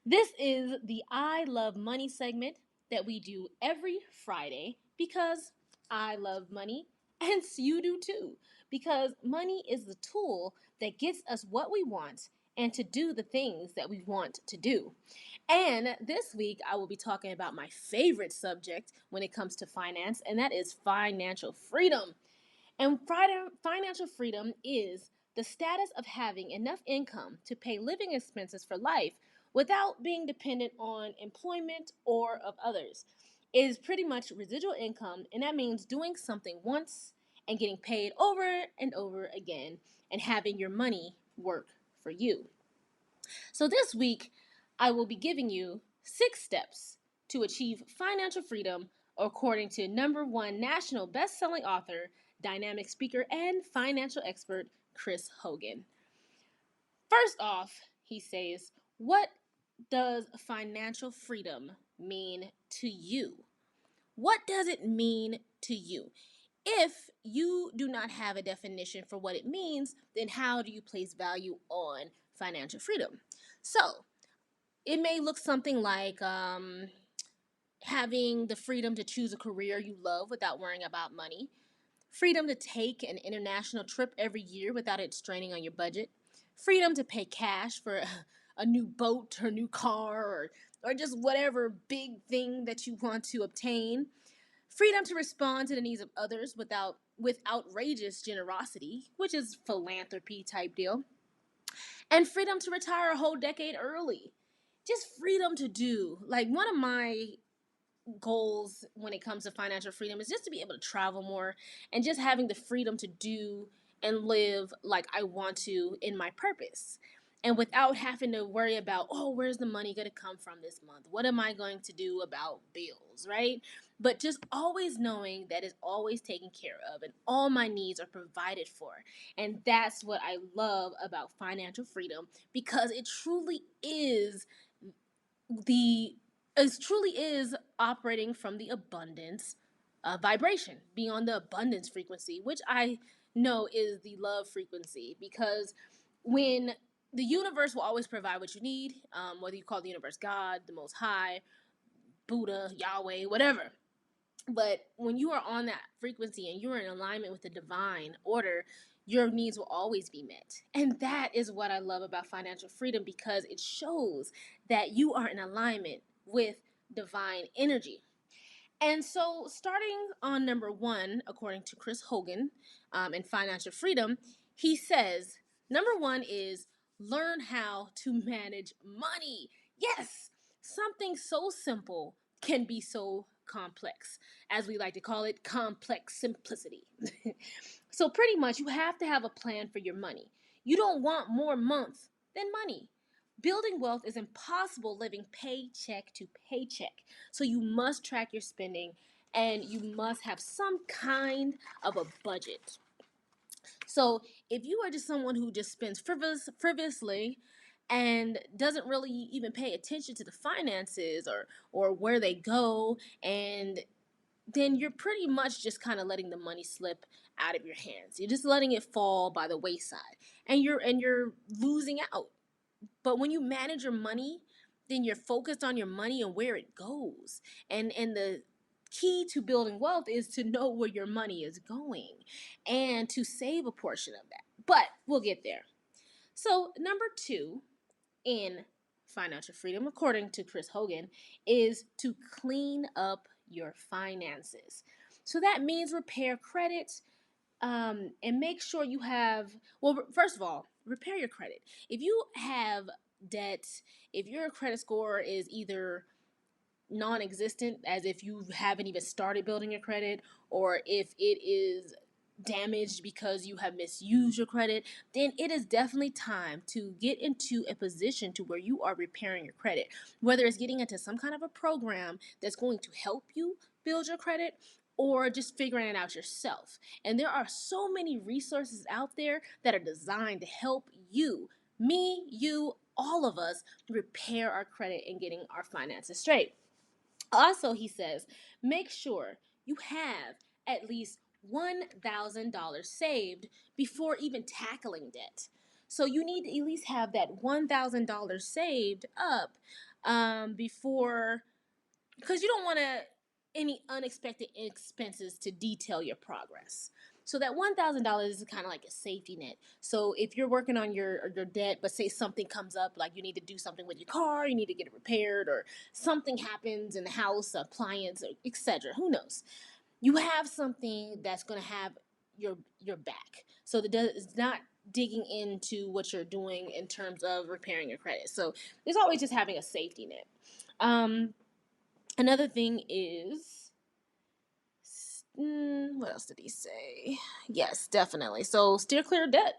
This is the I Love Money segment that we do every Friday because I love money and you do too. Because money is the tool that gets us what we want and to do the things that we want to do. And this week, I will be talking about my favorite subject when it comes to finance, and that is financial freedom. And financial freedom is the status of having enough income to pay living expenses for life without being dependent on employment or of others. It is pretty much residual income, and that means doing something once and getting paid over and over again and having your money work for you. So this week, I will be giving you 6 steps to achieve financial freedom according to number one national best-selling author, dynamic speaker, and financial expert Chris Hogan. First off, he says, what does financial freedom mean to you? What does it mean to you? If you do not have a definition for what it means, then how do you place value on financial freedom? So, it may look something like having the freedom to choose a career you love without worrying about money, freedom to take an international trip every year without it straining on your budget, freedom to pay cash for a new boat or new car or just whatever big thing that you want to obtain, freedom to respond to the needs of others with outrageous generosity, which is philanthropy type deal, and freedom to retire a whole decade early. Just freedom to do. Like, one of my goals when it comes to financial freedom is just to be able to travel more and just having the freedom to do and live like I want to in my purpose. And without having to worry about, oh, where's the money going to come from this month? What am I going to do about bills, right? But just always knowing that it's always taken care of and all my needs are provided for. And that's what I love about financial freedom because the it truly is operating from the abundance vibration, being on the abundance frequency, which I know is the love frequency. Because when the universe will always provide what you need, whether you call the universe God, the Most High, Buddha, Yahweh, whatever. But when you are on that frequency and you're in alignment with the divine order, your needs will always be met. And that is what I love about financial freedom because it shows that you are in alignment with divine energy. And so, starting on number one, according to Chris Hogan in Financial Freedom, he says number one is learn how to manage money. Yes, something so simple can be so complex, as we like to call it, complex simplicity. So, pretty much, you have to have a plan for your money. You don't want more month than money. Building wealth is impossible living paycheck to paycheck. So you must track your spending and you must have some kind of a budget. So if you are just someone who just spends frivolously and doesn't really even pay attention to the finances or where they go, and then you're pretty much just kind of letting the money slip out of your hands. You're just letting it fall by the wayside and you're losing out. But when you manage your money, then you're focused on your money and where it goes. And the key to building wealth is to know where your money is going and to save a portion of that. But we'll get there. So, number two in financial freedom, according to Chris Hogan, is to clean up your finances. So that means repair credit, and make sure you have, well, first of all, repair your credit. If you have debt, if your credit score is either non-existent, as if you haven't even started building your credit, or if it is damaged because you have misused your credit, then it is definitely time to get into a position to where you are repairing your credit. Whether it's getting into some kind of a program that's going to help you build your credit or just figuring it out yourself. And there are so many resources out there that are designed to help you, me, you, all of us repair our credit and getting our finances straight. Also, he says, make sure you have at least $1,000 saved before even tackling debt. So you need to at least have that $1,000 saved up before, because you don't want any unexpected expenses to detail your progress. So that $1,000 is kind of like a safety net. So if you're working on your debt, but say something comes up, like you need to do something with your car, you need to get it repaired, or something happens in the house, appliance, etc. Who knows? You have something that's going to have your back. So that it's not digging into what you're doing in terms of repairing your credit. So there's always just having a safety net. Another thing is, what else did he say? Yes, definitely. So steer clear of debt.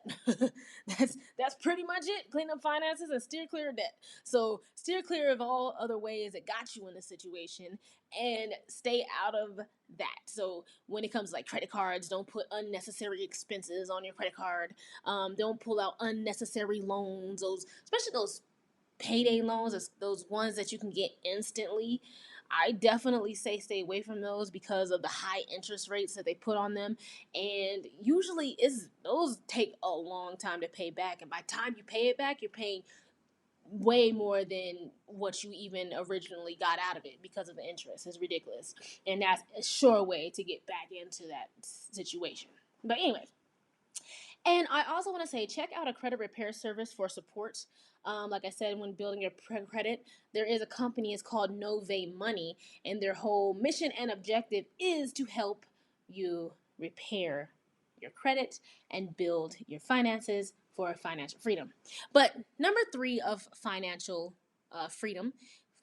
that's pretty much it. Clean up finances and steer clear of debt. So steer clear of all other ways that got you in this situation and stay out of that. So when it comes to like credit cards, don't put unnecessary expenses on your credit card. Don't pull out unnecessary loans. Especially those payday loans, those ones that you can get instantly. I definitely say stay away from those because of the high interest rates that they put on them, and usually those take a long time to pay back, and by the time you pay it back, you're paying way more than what you even originally got out of it because of the interest. It's ridiculous, and that's a sure way to get back into that situation. But anyway, and I also want to say, check out a credit repair service for support. Like I said, when building your credit, there is a company. It's called Nove Money, and their whole mission and objective is to help you repair your credit and build your finances for financial freedom. But number 3 of financial freedom,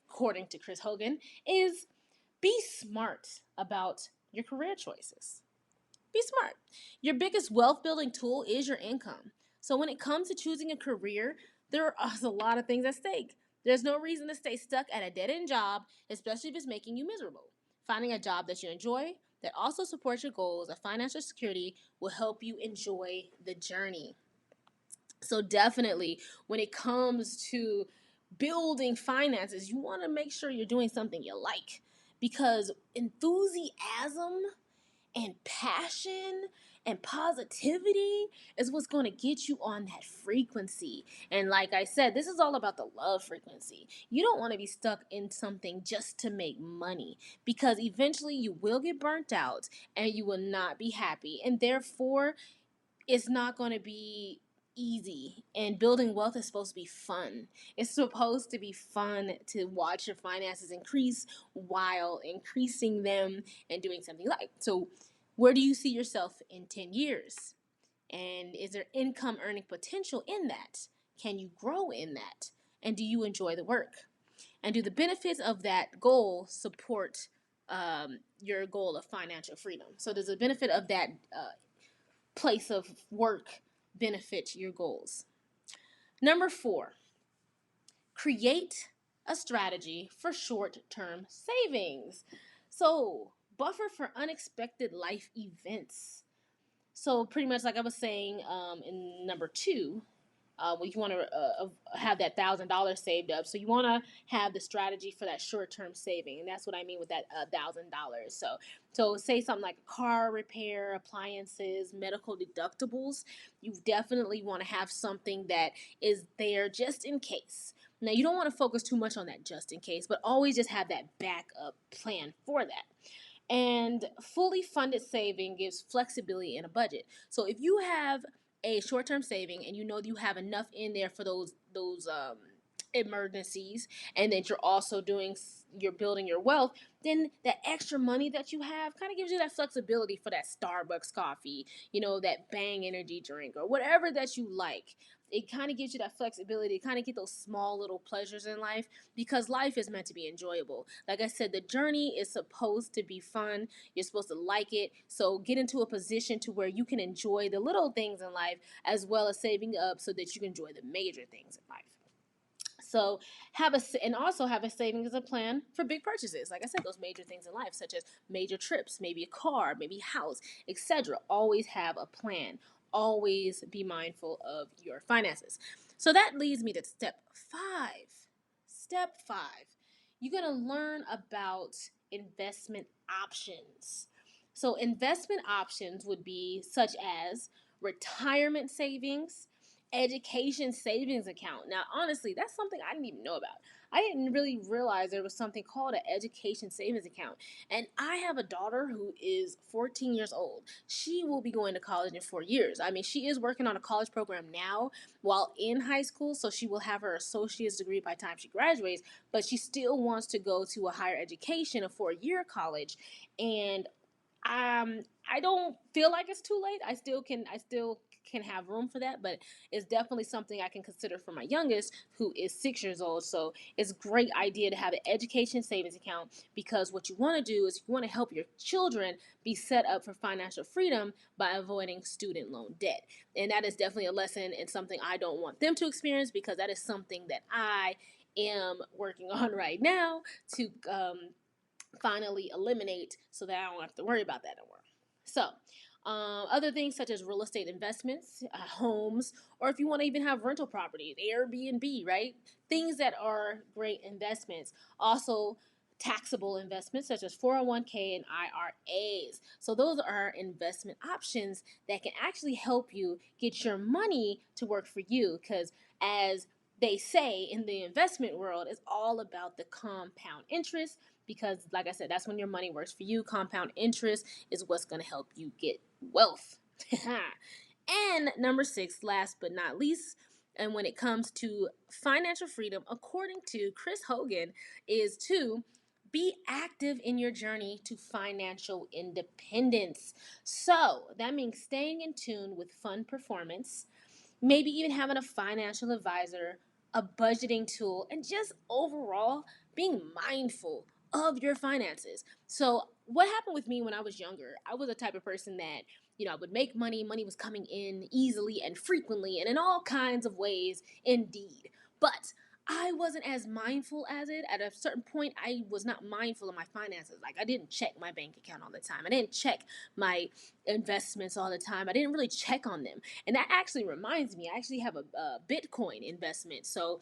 according to Chris Hogan, is be smart about your career choices. Be smart. Your biggest wealth building tool is your income. So when it comes to choosing a career, there are a lot of things at stake. There's no reason to stay stuck at a dead end job, especially if it's making you miserable. Finding a job that you enjoy, that also supports your goals of financial security, will help you enjoy the journey. So definitely, when it comes to building finances, you want to make sure you're doing something you like, because enthusiasm and passion and positivity is what's going to get you on that frequency. And like I said, this is all about the love frequency. You don't want to be stuck in something just to make money, because eventually you will get burnt out and you will not be happy, and therefore it's not going to be easy. And building wealth is supposed to be fun. It's supposed to be fun to watch your finances increase while increasing them and doing something like. So where do you see yourself in 10 years? And is there income earning potential in that? Can you grow in that? And do you enjoy the work? And do the benefits of that goal support your goal of financial freedom? So does the benefit of that place of work benefit your goals? Number 4, create a strategy for short-term savings. So buffer for unexpected life events. So pretty much like I was saying in number 2, you want to have that $1,000 saved up. So you want to have the strategy for that short-term saving, and that's what I mean with that $1,000. So say something like car repair, appliances, medical deductibles. You definitely want to have something that is there just in case. Now you don't want to focus too much on that just in case, but always just have that backup plan for that. And fully funded saving gives flexibility in a budget. So if you have a short-term saving and you know that you have enough in there for those emergencies, and that you're building your wealth, then that extra money that you have kind of gives you that flexibility for that Starbucks coffee, that Bang energy drink or whatever that you like. It kind of gives you that flexibility to kind of get those small little pleasures in life, because life is meant to be enjoyable. Like I said, the journey is supposed to be fun. You're supposed to like it. So get into a position to where you can enjoy the little things in life as well as saving up so that you can enjoy the major things in life. So also have a savings plan for big purchases. Like I said, those major things in life, such as major trips, maybe a car, maybe a house, etc. Always have a plan. Always be mindful of your finances. So that leads me to step 5. Step 5. You're going to learn about investment options. So investment options would be such as retirement savings, education savings account. Now, honestly, that's something I didn't even know about. I didn't really realize there was something called an education savings account. And I have a daughter who is 14 years old. She will be going to college in 4 years. I mean, she is working on a college program now while in high school, so she will have her associate's degree by the time she graduates, but she still wants to go to a higher education, a 4 year college. And I don't feel like it's too late. I still can have room for that, but it's definitely something I can consider for my youngest, who is 6 years old. So it's a great idea to have an education savings account, because what you want to do is you want to help your children be set up for financial freedom by avoiding student loan debt. And that is definitely a lesson and something I don't want them to experience, because that is something that I am working on right now to finally eliminate, so that I don't have to worry about that anymore. So, other things such as real estate investments, homes, or if you want to even have rental properties, Airbnb, right? Things that are great investments. Also, taxable investments such as 401k and IRAs. So, those are investment options that can actually help you get your money to work for you, because as they say in the investment world, it's all about the compound interest, because like I said, that's when your money works for you. Compound interest is what's going to help you get wealth. And number six, last but not least, and when it comes to financial freedom, according to Chris Hogan, is to be active in your journey to financial independence. So that means staying in tune with fund performance, maybe even having a financial advisor, a budgeting tool, and just overall being mindful of your finances. So, what happened with me when I was younger, I was the type of person that, I would make money, money was coming in easily and frequently and in all kinds of ways, indeed. But I wasn't as mindful as it. At a certain point, I was not mindful of my finances. Like, I didn't check my bank account all the time. I didn't check my investments all the time. I didn't really check on them. And that actually reminds me, I actually have a Bitcoin investment. So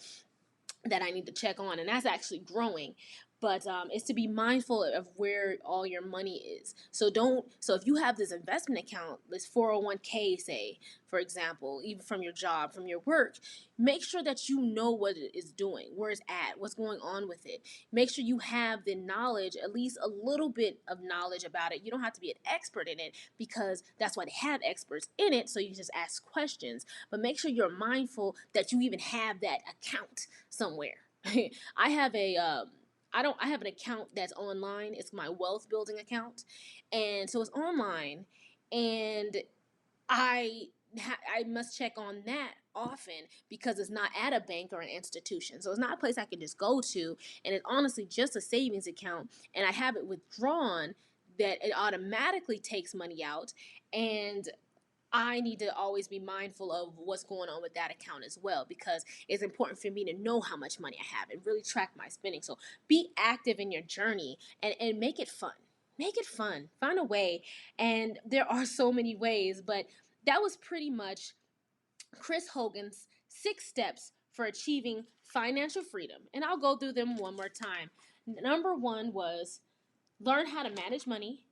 that I need to check on, and that's actually growing. But it's to be mindful of where all your money is. So don't. So if you have this investment account, this 401k, say for example, even from your job, from your work, make sure that you know what it is doing, where it's at, what's going on with it. Make sure you have the knowledge, at least a little bit of knowledge about it. You don't have to be an expert in it, because that's why they have experts in it. So you just ask questions, but make sure you're mindful that you even have that account somewhere. I have a I have an account that's online. It's my wealth building account, and so it's online, and I I must check on that often, because it's not at a bank or an institution. So it's not a place I can just go to, and it's honestly just a savings account, and I have it withdrawn that it automatically takes money out, and I need to always be mindful of what's going on with that account as well, because it's important for me to know how much money I have and really track my spending. So be active in your journey, and make it fun. Make it fun. Find a way. And there are so many ways, but that was pretty much Chris Hogan's 6 steps for achieving financial freedom. And I'll go through them one more time. Number one was learn how to manage money.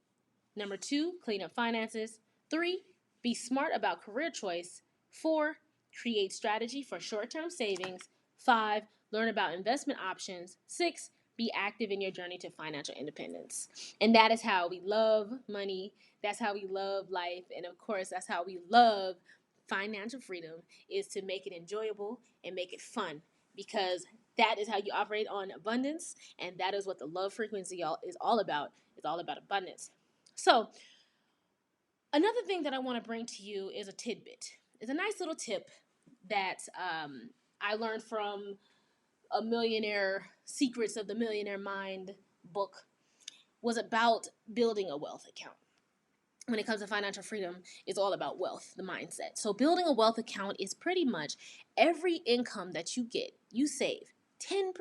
Number two, clean up finances. Three, be smart about career choice. Four, create strategy for short term savings. Five, learn about investment options. Six, be active in your journey to financial independence. And that is how we love money. That's how we love life. And of course, that's how we love financial freedom, is to make it enjoyable and make it fun, because that is how you operate on abundance, and that is what the love frequency is all about. It's all about abundance. So, another thing that I want to bring to you is a tidbit. It's a nice little tip that I learned from a Millionaire Secrets of the Millionaire Mind book. Was about building a wealth account. When it comes to financial freedom, it's all about wealth, the mindset. So building a wealth account is pretty much every income that you get, you save 10%.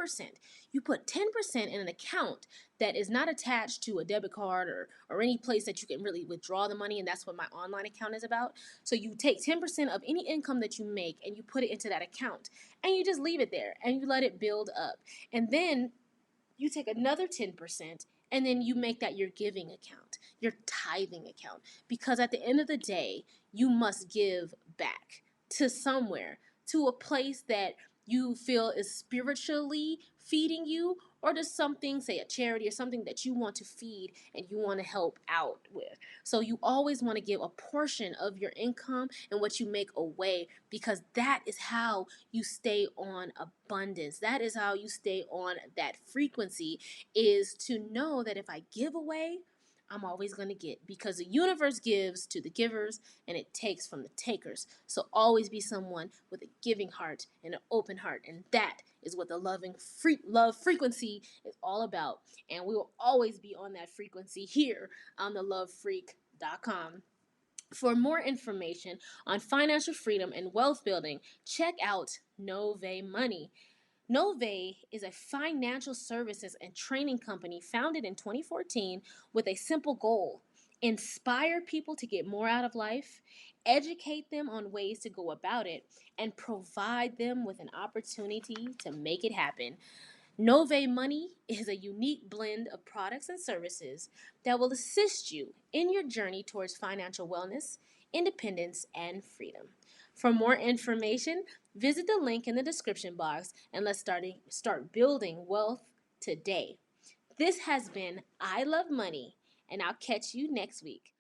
You put 10% in an account that is not attached to a debit card, or any place that you can really withdraw the money, and that's what my online account is about. So you take 10% of any income that you make and you put it into that account, and you just leave it there and you let it build up. And then you take another 10%, and then you make that your giving account, your tithing account. Because at the end of the day, you must give back to somewhere, to a place that you feel is spiritually feeding you, or just something, say a charity or something that you want to feed and you want to help out with. So you always want to give a portion of your income and what you make away, because that is how you stay on abundance. That is how you stay on that frequency, is to know that if I give away, I'm always going to get, because the universe gives to the givers and it takes from the takers. So always be someone with a giving heart and an open heart, and that is what the love frequency is all about. And we will always be on that frequency here on the lovefreak.com. For more information on financial freedom and wealth building, check out Nove Money. Nove is a financial services and training company founded in 2014 with a simple goal: inspire people to get more out of life, educate them on ways to go about it, and provide them with an opportunity to make it happen. Nove Money is a unique blend of products and services that will assist you in your journey towards financial wellness, independence, and freedom. For more information, visit the link in the description box and let's start building wealth today. This has been I Love Money, and I'll catch you next week.